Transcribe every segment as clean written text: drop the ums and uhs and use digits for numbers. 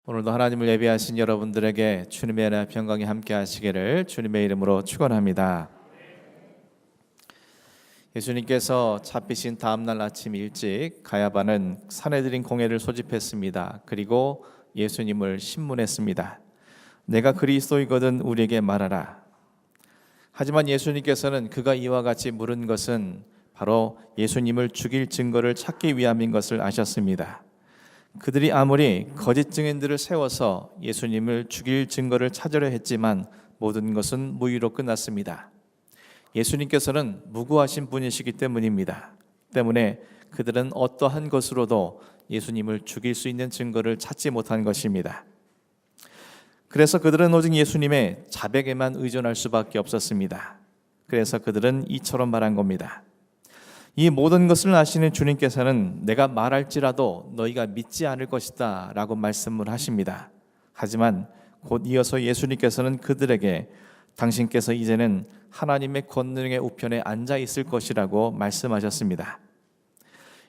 오늘도 하나님을 예배하신 여러분들에게 주님의 은혜와 평강이 함께 하시기를 주님의 이름으로 축원합니다. 예수님께서 잡히신 다음날 아침 일찍 가야바는 산헤드린 공회를 소집했습니다. 그리고 예수님을 신문했습니다. 내가 그리스도이거든 우리에게 말하라. 하지만 예수님께서는 그가 이와 같이 물은 것은 바로 예수님을 죽일 증거를 찾기 위함인 것을 아셨습니다. 그들이 아무리 거짓 증인들을 세워서 예수님을 죽일 증거를 찾으려 했지만 모든 것은 무의로 끝났습니다. 예수님께서는 무고하신 분이시기 때문입니다. 때문에 그들은 어떠한 것으로도 예수님을 죽일 수 있는 증거를 찾지 못한 것입니다. 그래서 그들은 오직 예수님의 자백에만 의존할 수밖에 없었습니다. 그래서 그들은 이처럼 말한 겁니다. 이 모든 것을 아시는 주님께서는 내가 말할지라도 너희가 믿지 않을 것이다 라고 말씀을 하십니다. 하지만 곧 이어서 예수님께서는 그들에게 당신께서 이제는 하나님의 권능의 우편에 앉아 있을 것이라고 말씀하셨습니다.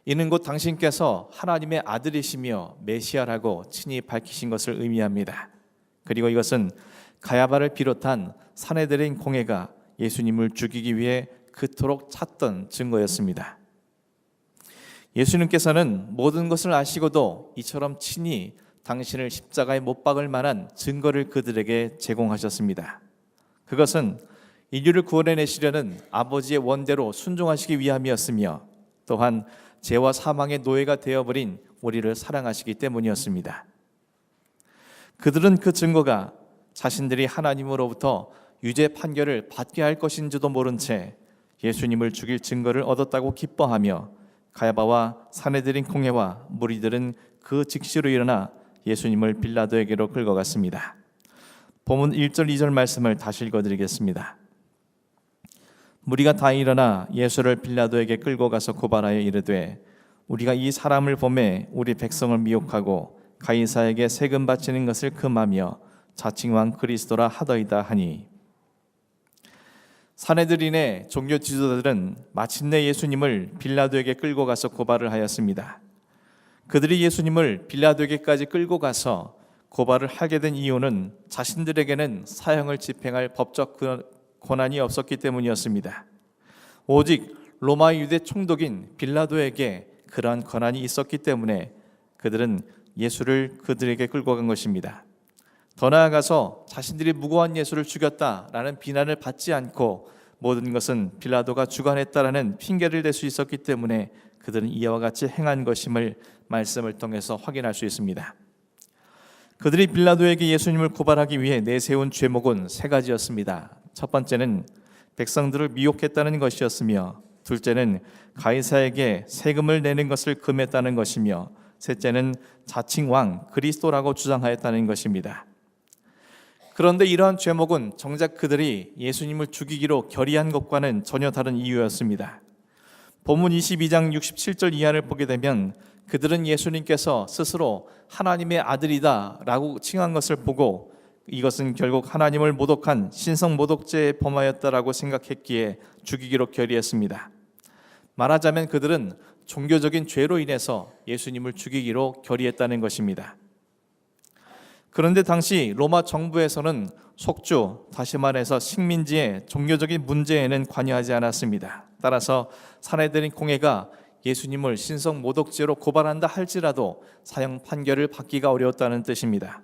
이는 곧 당신께서 하나님의 아들이시며 메시아라고 친히 밝히신 것을 의미합니다. 그리고 이것은 가야바를 비롯한 산헤드린 공회가 예수님을 죽이기 위해 그토록 찾던 증거였습니다. 예수님께서는 모든 것을 아시고도 이처럼 친히 당신을 십자가에 못 박을 만한 증거를 그들에게 제공하셨습니다. 그것은 인류를 구원해내시려는 아버지의 원대로 순종하시기 위함이었으며 또한 죄와 사망의 노예가 되어버린 우리를 사랑하시기 때문이었습니다. 그들은 그 증거가 자신들이 하나님으로부터 유죄 판결을 받게 할 것인지도 모른 채 예수님을 죽일 증거를 얻었다고 기뻐하며 가야바와 산헤드린 공회와 무리들은 그 즉시로 일어나 예수님을 빌라도에게로 끌고 갔습니다. 본문 1절 2절 말씀을 다시 읽어드리겠습니다. 무리가 다 일어나 예수를 빌라도에게 끌고 가서 고발하여 이르되 우리가 이 사람을 보매 우리 백성을 미혹하고 가이사에게 세금 바치는 것을 금하며 자칭 왕 그리스도라 하더이다 하니 산헤드린의 종교 지도자들은 마침내 예수님을 빌라도에게 끌고 가서 고발을 하였습니다. 그들이 예수님을 빌라도에게까지 끌고 가서 고발을 하게 된 이유는 자신들에게는 사형을 집행할 법적 권한이 없었기 때문이었습니다. 오직 로마 유대 총독인 빌라도에게 그러한 권한이 있었기 때문에 그들은 예수를 그들에게 끌고 간 것입니다. 더 나아가서 자신들이 무고한 예수를 죽였다라는 비난을 받지 않고 모든 것은 빌라도가 주관했다라는 핑계를 댈 수 있었기 때문에 그들은 이와 같이 행한 것임을 말씀을 통해서 확인할 수 있습니다. 그들이 빌라도에게 예수님을 고발하기 위해 내세운 죄목은 세 가지였습니다. 첫 번째는 백성들을 미혹했다는 것이었으며, 둘째는 가이사에게 세금을 내는 것을 금했다는 것이며, 셋째는 자칭 왕 그리스도라고 주장하였다는 것입니다. 그런데 이러한 죄목은 정작 그들이 예수님을 죽이기로 결의한 것과는 전혀 다른 이유였습니다. 본문 22장 67절 이하를 보게 되면 그들은 예수님께서 스스로 하나님의 아들이다 라고 칭한 것을 보고 이것은 결국 하나님을 모독한 신성모독죄에 범하였다라고 생각했기에 죽이기로 결의했습니다. 말하자면 그들은 종교적인 죄로 인해서 예수님을 죽이기로 결의했다는 것입니다. 그런데 당시 로마 정부에서는 속주, 다시 말해서 식민지의 종교적인 문제에는 관여하지 않았습니다. 따라서 산헤드린 공회가 예수님을 신성 모독죄로 고발한다 할지라도 사형 판결을 받기가 어려웠다는 뜻입니다.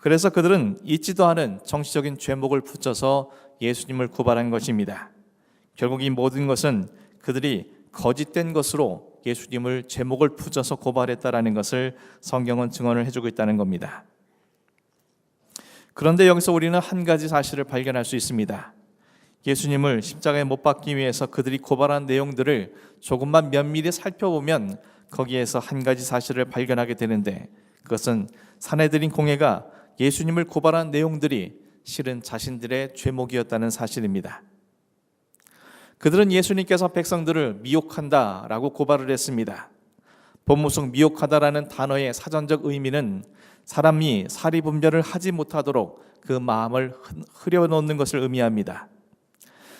그래서 그들은 있지도 않은 정치적인 죄목을 붙여서 예수님을 고발한 것입니다. 결국 이 모든 것은 그들이 거짓된 것으로 예수님을 죄목을 붙여서 고발했다라는 것을 성경은 증언을 해주고 있다는 겁니다. 그런데 여기서 우리는 한 가지 사실을 발견할 수 있습니다. 예수님을 십자가에 못 박기 위해서 그들이 고발한 내용들을 조금만 면밀히 살펴보면 거기에서 한 가지 사실을 발견하게 되는데, 그것은 산헤드린 공회가 예수님을 고발한 내용들이 실은 자신들의 죄목이었다는 사실입니다. 그들은 예수님께서 백성들을 미혹한다라고 고발을 했습니다. 본문 속 미혹하다라는 단어의 사전적 의미는 사람이 사리분별을 하지 못하도록 그 마음을 흐려놓는 것을 의미합니다.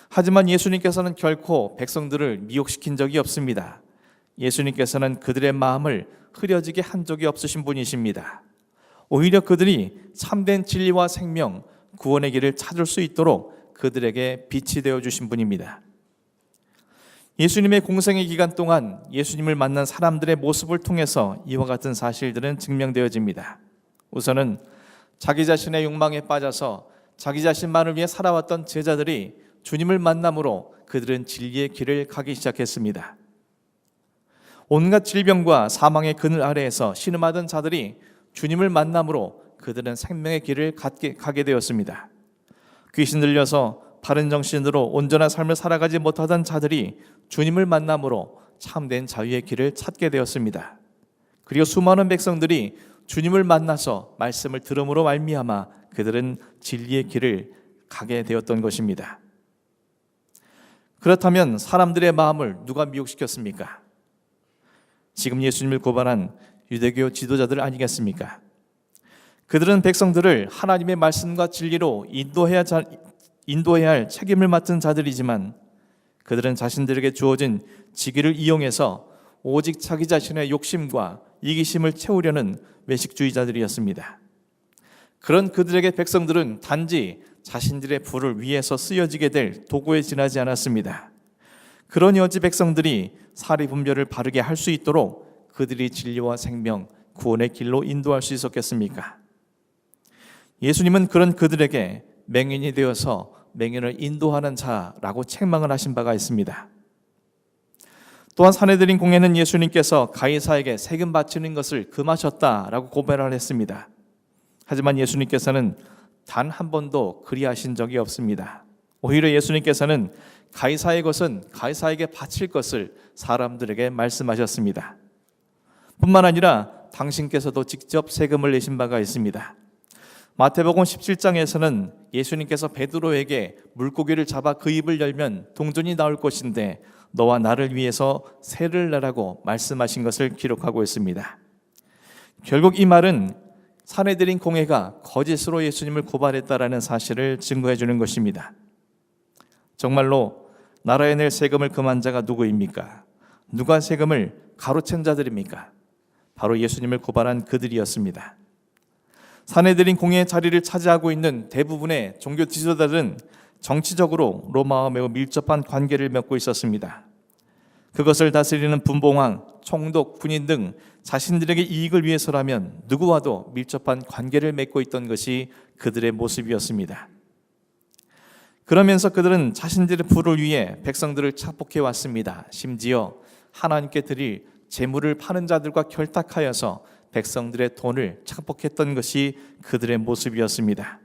하지만 예수님께서는 결코 백성들을 미혹시킨 적이 없습니다. 예수님께서는 그들의 마음을 흐려지게 한 적이 없으신 분이십니다. 오히려 그들이 참된 진리와 생명, 구원의 길을 찾을 수 있도록 그들에게 빛이 되어 주신 분입니다. 예수님의 공생의 기간 동안 예수님을 만난 사람들의 모습을 통해서 이와 같은 사실들은 증명되어집니다. 우선은 자기 자신의 욕망에 빠져서 자기 자신만을 위해 살아왔던 제자들이 주님을 만남으로 그들은 진리의 길을 가기 시작했습니다. 온갖 질병과 사망의 그늘 아래에서 신음하던 자들이 주님을 만남으로 그들은 생명의 길을 가게 되었습니다. 귀신 들려서 바른 정신으로 온전한 삶을 살아가지 못하던 자들이 주님을 만남으로 참된 자유의 길을 찾게 되었습니다. 그리고 수많은 백성들이 주님을 만나서 말씀을 들음으로 말미암아 그들은 진리의 길을 가게 되었던 것입니다. 그렇다면 사람들의 마음을 누가 미혹시켰습니까? 지금 예수님을 고발한 유대교 지도자들 아니겠습니까? 그들은 백성들을 하나님의 말씀과 진리로 인도해야 할 책임을 맡은 자들이지만 그들은 자신들에게 주어진 직위를 이용해서 오직 자기 자신의 욕심과 이기심을 채우려는 외식주의자들이었습니다. 그런 그들에게 백성들은 단지 자신들의 부를 위해서 쓰여지게 될 도구에 지나지 않았습니다. 그러니 어찌 백성들이 사리 분별을 바르게 할 수 있도록 그들이 진리와 생명, 구원의 길로 인도할 수 있었겠습니까? 예수님은 그런 그들에게 맹인이 되어서 맹인을 인도하는 자라고 책망을 하신 바가 있습니다. 또한 산헤드린 공회는 예수님께서 가이사에게 세금 바치는 것을 금하셨다라고 고발을 했습니다. 하지만 예수님께서는 단 한 번도 그리하신 적이 없습니다. 오히려 예수님께서는 가이사의 것은 가이사에게 바칠 것을 사람들에게 말씀하셨습니다. 뿐만 아니라 당신께서도 직접 세금을 내신 바가 있습니다. 마태복음 17장에서는 예수님께서 베드로에게 물고기를 잡아 그 입을 열면 동전이 나올 것인데 너와 나를 위해서 세를 내라고 말씀하신 것을 기록하고 있습니다. 결국 이 말은 산헤드린 공회가 거짓으로 예수님을 고발했다라는 사실을 증거해 주는 것입니다. 정말로 나라에 낼 세금을 금한 자가 누구입니까? 누가 세금을 가로챈 자들입니까? 바로 예수님을 고발한 그들이었습니다. 산헤드린 공회의 자리를 차지하고 있는 대부분의 종교 지도자들은 정치적으로 로마와 매우 밀접한 관계를 맺고 있었습니다. 그것을 다스리는 분봉왕, 총독, 군인 등 자신들에게 이익을 위해서라면 누구와도 밀접한 관계를 맺고 있던 것이 그들의 모습이었습니다. 그러면서 그들은 자신들의 부를 위해 백성들을 착복해 왔습니다. 심지어 하나님께 드릴 재물을 파는 자들과 결탁하여서 백성들의 돈을 착복했던 것이 그들의 모습이었습니다.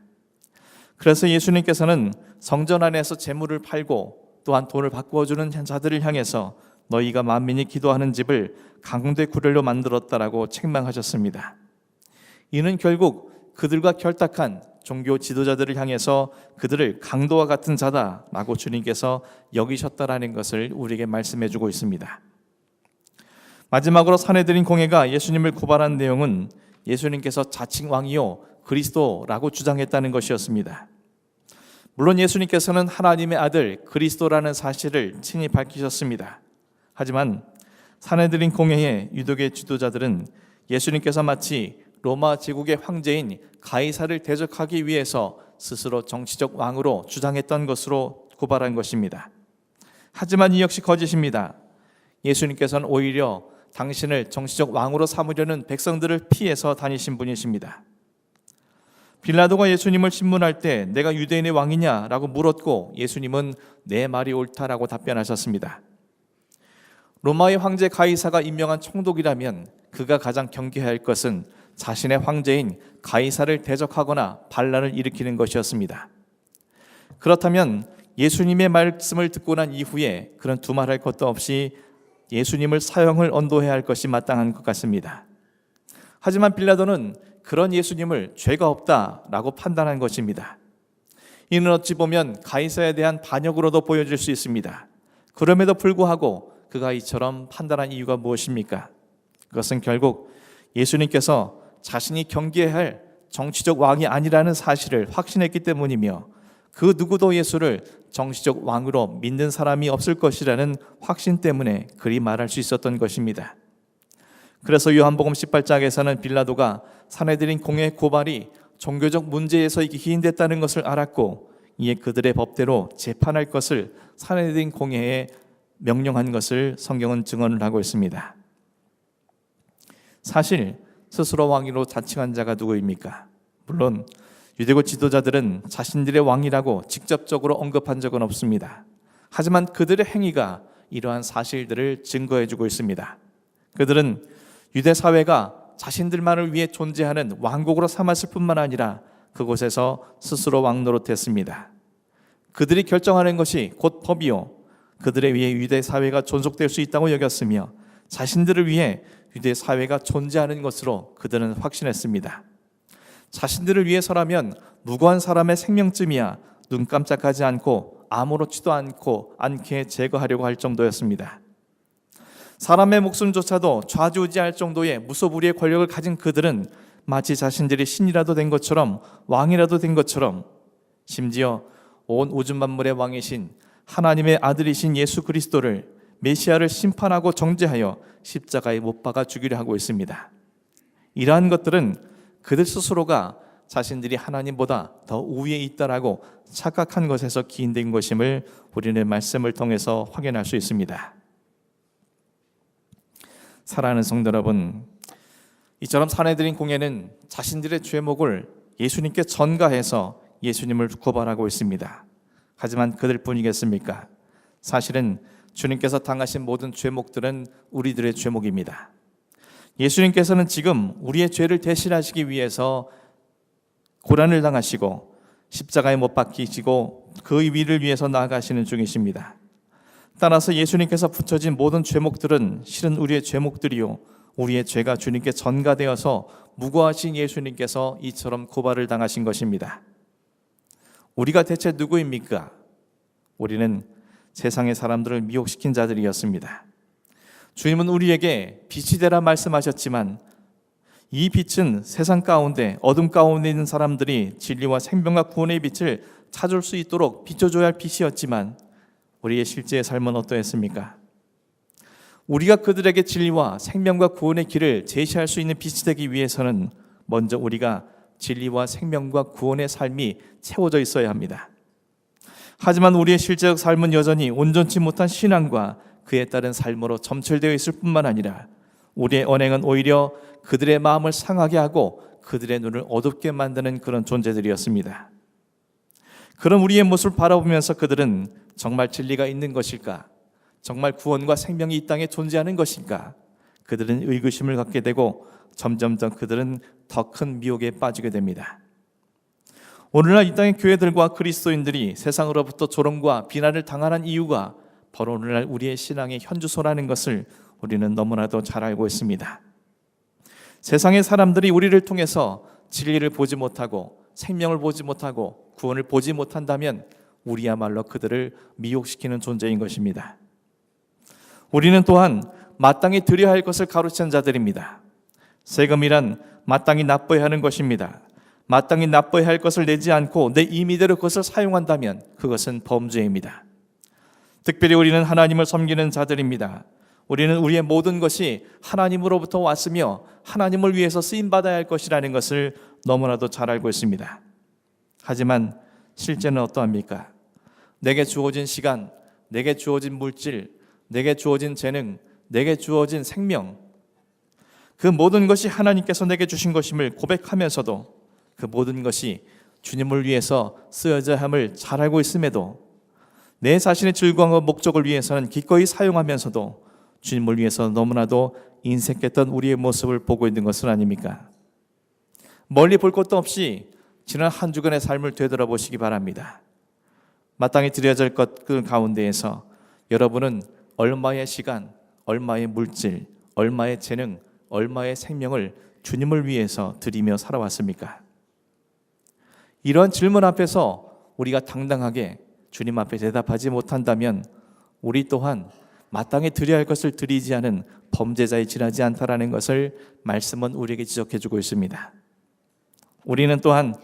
그래서 예수님께서는 성전 안에서 재물을 팔고 또한 돈을 바꾸어주는 자들을 향해서 너희가 만민이 기도하는 집을 강대 구렬로 만들었다라고 책망하셨습니다. 이는 결국 그들과 결탁한 종교 지도자들을 향해서 그들을 강도와 같은 자다라고 주님께서 여기셨다라는 것을 우리에게 말씀해 주고 있습니다. 마지막으로 산헤드린 공회가 예수님을 고발한 내용은 예수님께서 자칭 왕이요 그리스도라고 주장했다는 것이었습니다. 물론 예수님께서는 하나님의 아들 그리스도라는 사실을 친히 밝히셨습니다. 하지만 산헤드린 공회의 유대교 지도자들은 예수님께서 마치 로마 제국의 황제인 가이사를 대적하기 위해서 스스로 정치적 왕으로 주장했던 것으로 고발한 것입니다. 하지만 이 역시 거짓입니다. 예수님께서는 오히려 당신을 정치적 왕으로 삼으려는 백성들을 피해서 다니신 분이십니다. 빌라도가 예수님을 신문할 때 내가 유대인의 왕이냐라고 물었고 예수님은 내 말이 옳다라고 답변하셨습니다. 로마의 황제 가이사가 임명한 총독이라면 그가 가장 경계해야 할 것은 자신의 황제인 가이사를 대적하거나 반란을 일으키는 것이었습니다. 그렇다면 예수님의 말씀을 듣고 난 이후에 그런 두말할 것도 없이 예수님을 사형을 언도해야 할 것이 마땅한 것 같습니다. 하지만 빌라도는 그런 예수님을 죄가 없다라고 판단한 것입니다. 이는 어찌 보면 가이사에 대한 반역으로도 보여질 수 있습니다. 그럼에도 불구하고 그가 이처럼 판단한 이유가 무엇입니까? 그것은 결국 예수님께서 자신이 경계해야 할 정치적 왕이 아니라는 사실을 확신했기 때문이며 그 누구도 예수를 정치적 왕으로 믿는 사람이 없을 것이라는 확신 때문에 그리 말할 수 있었던 것입니다. 그래서 요한복음 18장에서는 빌라도가 사내들인 공회의 고발이 종교적 문제에서 기인됐다는 것을 알았고 이에 그들의 법대로 재판할 것을 사내들인 공회에 명령한 것을 성경은 증언을 하고 있습니다. 사실 스스로 왕위로 자칭한 자가 누구입니까? 물론 유대교 지도자들은 자신들의 왕이라고 직접적으로 언급한 적은 없습니다. 하지만 그들의 행위가 이러한 사실들을 증거해주고 있습니다. 그들은 유대 사회가 자신들만을 위해 존재하는 왕국으로 삼았을 뿐만 아니라 그곳에서 스스로 왕 노릇했습니다. 그들이 결정하는 것이 곧 법이요 그들에 의해 유대 사회가 존속될 수 있다고 여겼으며 자신들을 위해 유대 사회가 존재하는 것으로 그들은 확신했습니다. 자신들을 위해서라면 무고한 사람의 생명쯤이야 눈 깜짝하지 않고 아무렇지도 않게 제거하려고 할 정도였습니다. 사람의 목숨조차도 좌지우지할 정도의 무소불위의 권력을 가진 그들은 마치 자신들이 신이라도 된 것처럼 왕이라도 된 것처럼 심지어 온 우주 만물의 왕이신 하나님의 아들이신 예수 그리스도를 메시아를 심판하고 정죄하여 십자가에 못 박아 죽이려 하고 있습니다. 이러한 것들은 그들 스스로가 자신들이 하나님보다 더 우위에 있다라고 착각한 것에서 기인된 것임을 우리는 말씀을 통해서 확인할 수 있습니다. 사랑하는 성도 여러분, 이처럼 사내들인 공회는 자신들의 죄목을 예수님께 전가해서 예수님을 고발하고 있습니다. 하지만 그들뿐이겠습니까? 사실은 주님께서 당하신 모든 죄목들은 우리들의 죄목입니다. 예수님께서는 지금 우리의 죄를 대신하시기 위해서 고난을 당하시고 십자가에 못 박히시고 그 위를 위해서 나아가시는 중이십니다. 따라서 예수님께서 붙여진 모든 죄목들은 실은 우리의 죄목들이요 우리의 죄가 주님께 전가되어서 무고하신 예수님께서 이처럼 고발을 당하신 것입니다. 우리가 대체 누구입니까? 우리는 세상의 사람들을 미혹시킨 자들이었습니다. 주님은 우리에게 빛이 되라 말씀하셨지만 이 빛은 세상 가운데 어둠 가운데 있는 사람들이 진리와 생명과 구원의 빛을 찾을 수 있도록 비춰줘야 할 빛이었지만 우리의 실제의 삶은 어떠했습니까? 우리가 그들에게 진리와 생명과 구원의 길을 제시할 수 있는 빛이 되기 위해서는 먼저 우리가 진리와 생명과 구원의 삶이 채워져 있어야 합니다. 하지만 우리의 실제적 삶은 여전히 온전치 못한 신앙과 그에 따른 삶으로 점철되어 있을 뿐만 아니라 우리의 언행은 오히려 그들의 마음을 상하게 하고 그들의 눈을 어둡게 만드는 그런 존재들이었습니다. 그런 우리의 모습을 바라보면서 그들은 정말 진리가 있는 것일까? 정말 구원과 생명이 이 땅에 존재하는 것일까? 그들은 의구심을 갖게 되고 점점점 그들은 더 큰 미혹에 빠지게 됩니다. 오늘날 이 땅의 교회들과 그리스도인들이 세상으로부터 조롱과 비난을 당하는 이유가 바로 오늘날 우리의 신앙의 현주소라는 것을 우리는 너무나도 잘 알고 있습니다. 세상의 사람들이 우리를 통해서 진리를 보지 못하고 생명을 보지 못하고 구원을 보지 못한다면 우리야말로 그들을 미혹시키는 존재인 것입니다. 우리는 또한 마땅히 드려야 할 것을 가로챈 자들입니다. 세금이란 마땅히 납부해야 하는 것입니다. 마땅히 납부해야 할 것을 내지 않고 내 임의대로 그것을 사용한다면 그것은 범죄입니다. 특별히 우리는 하나님을 섬기는 자들입니다. 우리는 우리의 모든 것이 하나님으로부터 왔으며 하나님을 위해서 쓰임받아야 할 것이라는 것을 너무나도 잘 알고 있습니다. 하지만 실제는 어떠합니까? 내게 주어진 시간, 내게 주어진 물질, 내게 주어진 재능, 내게 주어진 생명, 그 모든 것이 하나님께서 내게 주신 것임을 고백하면서도 그 모든 것이 주님을 위해서 쓰여져야 함을 잘 알고 있음에도 내 자신의 즐거움과 목적을 위해서는 기꺼이 사용하면서도 주님을 위해서 너무나도 인색했던 우리의 모습을 보고 있는 것은 아닙니까? 멀리 볼 것도 없이 지난 한 주간의 삶을 되돌아보시기 바랍니다. 마땅히 드려질 것 가운데에서 여러분은 얼마의 시간, 얼마의 물질, 얼마의 재능, 얼마의 생명을 주님을 위해서 드리며 살아왔습니까? 이런 질문 앞에서 우리가 당당하게 주님 앞에 대답하지 못한다면 우리 또한 마땅히 드려야 할 것을 드리지 않은 범죄자에 지나지 않다라는 것을 말씀은 우리에게 지적해주고 있습니다. 우리는 또한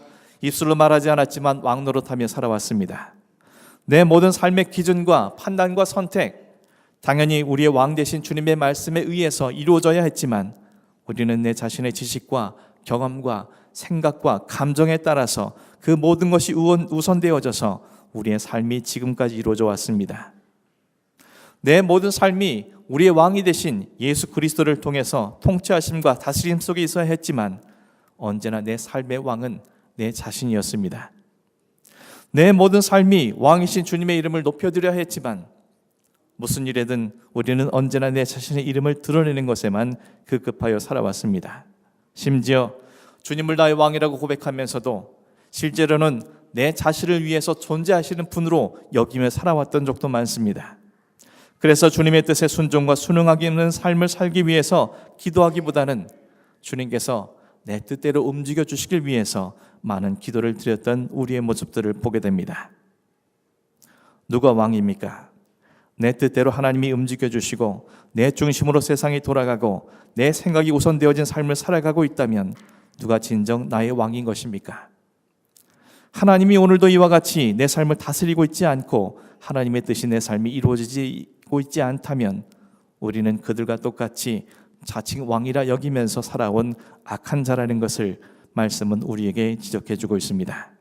입술로 말하지 않았지만 왕노릇하며 살아왔습니다. 내 모든 삶의 기준과 판단과 선택, 당연히 우리의 왕 되신 주님의 말씀에 의해서 이루어져야 했지만 우리는 내 자신의 지식과 경험과 생각과 감정에 따라서 그 모든 것이 우선되어져서 우리의 삶이 지금까지 이루어져 왔습니다. 내 모든 삶이 우리의 왕이 되신 예수 그리스도를 통해서 통치하심과 다스림 속에 있어야 했지만 언제나 내 삶의 왕은 내 자신이었습니다. 내 모든 삶이 왕이신 주님의 이름을 높여드려야 했지만 무슨 일에든 우리는 언제나 내 자신의 이름을 드러내는 것에만 급급하여 살아왔습니다. 심지어 주님을 나의 왕이라고 고백하면서도 실제로는 내 자신을 위해서 존재하시는 분으로 여기며 살아왔던 적도 많습니다. 그래서 주님의 뜻에 순종과 순응하기 있는 삶을 살기 위해서 기도하기보다는 주님께서 내 뜻대로 움직여 주시길 위해서 많은 기도를 드렸던 우리의 모습들을 보게 됩니다. 누가 왕입니까? 내 뜻대로 하나님이 움직여 주시고 내 중심으로 세상이 돌아가고 내 생각이 우선되어진 삶을 살아가고 있다면 누가 진정 나의 왕인 것입니까? 하나님이 오늘도 이와 같이 내 삶을 다스리고 있지 않고 하나님의 뜻이 내 삶이 이루어지고 있지 않다면 우리는 그들과 똑같이 자칭 왕이라 여기면서 살아온 악한 자라는 것을 말씀은 우리에게 지적해 주고 있습니다.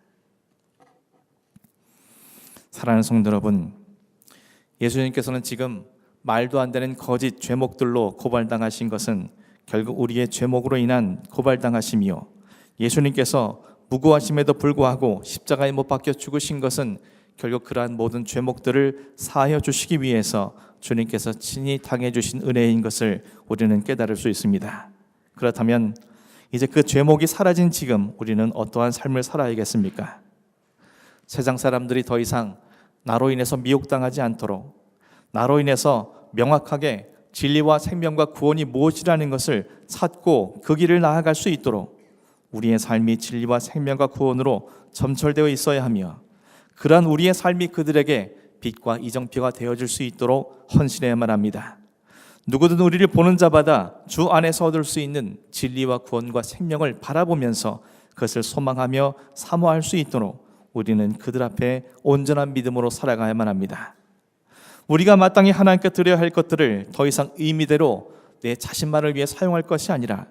사랑하는 성도 여러분, 예수님께서는 지금 말도 안 되는 거짓 죄목들로 고발당하신 것은 결국 우리의 죄목으로 인한 고발당하심이요, 예수님께서 무고하심에도 불구하고 십자가에 못 박혀 죽으신 것은 결국 그러한 모든 죄목들을 사하여 주시기 위해서 주님께서 친히 당해 주신 은혜인 것을 우리는 깨달을 수 있습니다. 그렇다면 이제 그 죄목이 사라진 지금 우리는 어떠한 삶을 살아야겠습니까? 세상 사람들이 더 이상 나로 인해서 미혹당하지 않도록, 나로 인해서 명확하게 진리와 생명과 구원이 무엇이라는 것을 찾고 그 길을 나아갈 수 있도록 우리의 삶이 진리와 생명과 구원으로 점철되어 있어야 하며, 그러한 우리의 삶이 그들에게 빛과 이정표가 되어줄 수 있도록 헌신해야만 합니다. 누구든 우리를 보는 자마다 주 안에서 얻을 수 있는 진리와 구원과 생명을 바라보면서 그것을 소망하며 사모할 수 있도록 우리는 그들 앞에 온전한 믿음으로 살아가야만 합니다. 우리가 마땅히 하나님께 드려야 할 것들을 더 이상 의미대로 내 자신만을 위해 사용할 것이 아니라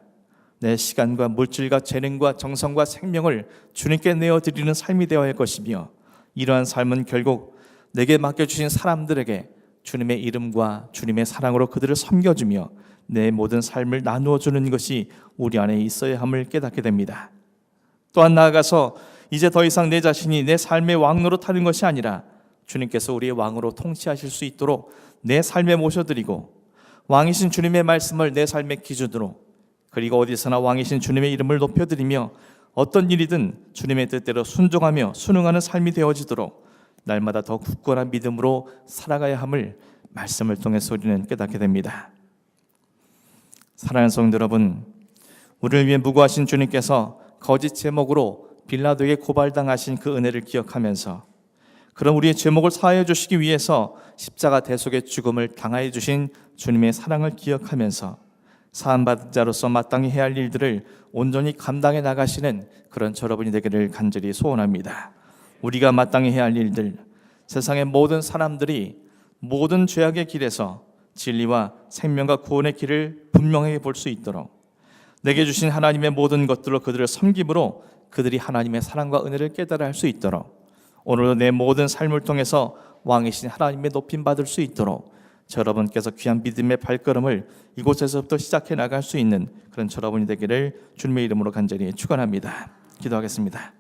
내 시간과 물질과 재능과 정성과 생명을 주님께 내어드리는 삶이 되어야 할 것이며, 이러한 삶은 결국 내게 맡겨주신 사람들에게 주님의 이름과 주님의 사랑으로 그들을 섬겨주며 내 모든 삶을 나누어주는 것이 우리 안에 있어야 함을 깨닫게 됩니다. 또한 나아가서 이제 더 이상 내 자신이 내 삶의 왕 노릇하는 것이 아니라 주님께서 우리의 왕으로 통치하실 수 있도록 내 삶에 모셔드리고, 왕이신 주님의 말씀을 내 삶의 기준으로, 그리고 어디서나 왕이신 주님의 이름을 높여드리며 어떤 일이든 주님의 뜻대로 순종하며 순응하는 삶이 되어지도록 날마다 더 굳건한 믿음으로 살아가야 함을 말씀을 통해서 우리는 깨닫게 됩니다. 사랑하는 성도 여러분, 우리를 위해 무고하신 주님께서 거짓 제목으로 빌라도에게 고발당하신 그 은혜를 기억하면서, 그런 우리의 제목을 사하여 주시기 위해서 십자가 대속의 죽음을 당하여 주신 주님의 사랑을 기억하면서 사함받은 자로서 마땅히 해야 할 일들을 온전히 감당해 나가시는 그런 여러분이 되기를 간절히 소원합니다. 우리가 마땅히 해야 할 일들, 세상의 모든 사람들이 모든 죄악의 길에서 진리와 생명과 구원의 길을 분명하게 볼 수 있도록, 내게 주신 하나님의 모든 것들로 그들을 섬김으로 그들이 하나님의 사랑과 은혜를 깨달아 할 수 있도록, 오늘도 내 모든 삶을 통해서 왕이신 하나님의 높임 받을 수 있도록 여러분께서 귀한 믿음의 발걸음을 이곳에서부터 시작해 나갈 수 있는 그런 여러분이 되기를 주님의 이름으로 간절히 축원합니다. 기도하겠습니다.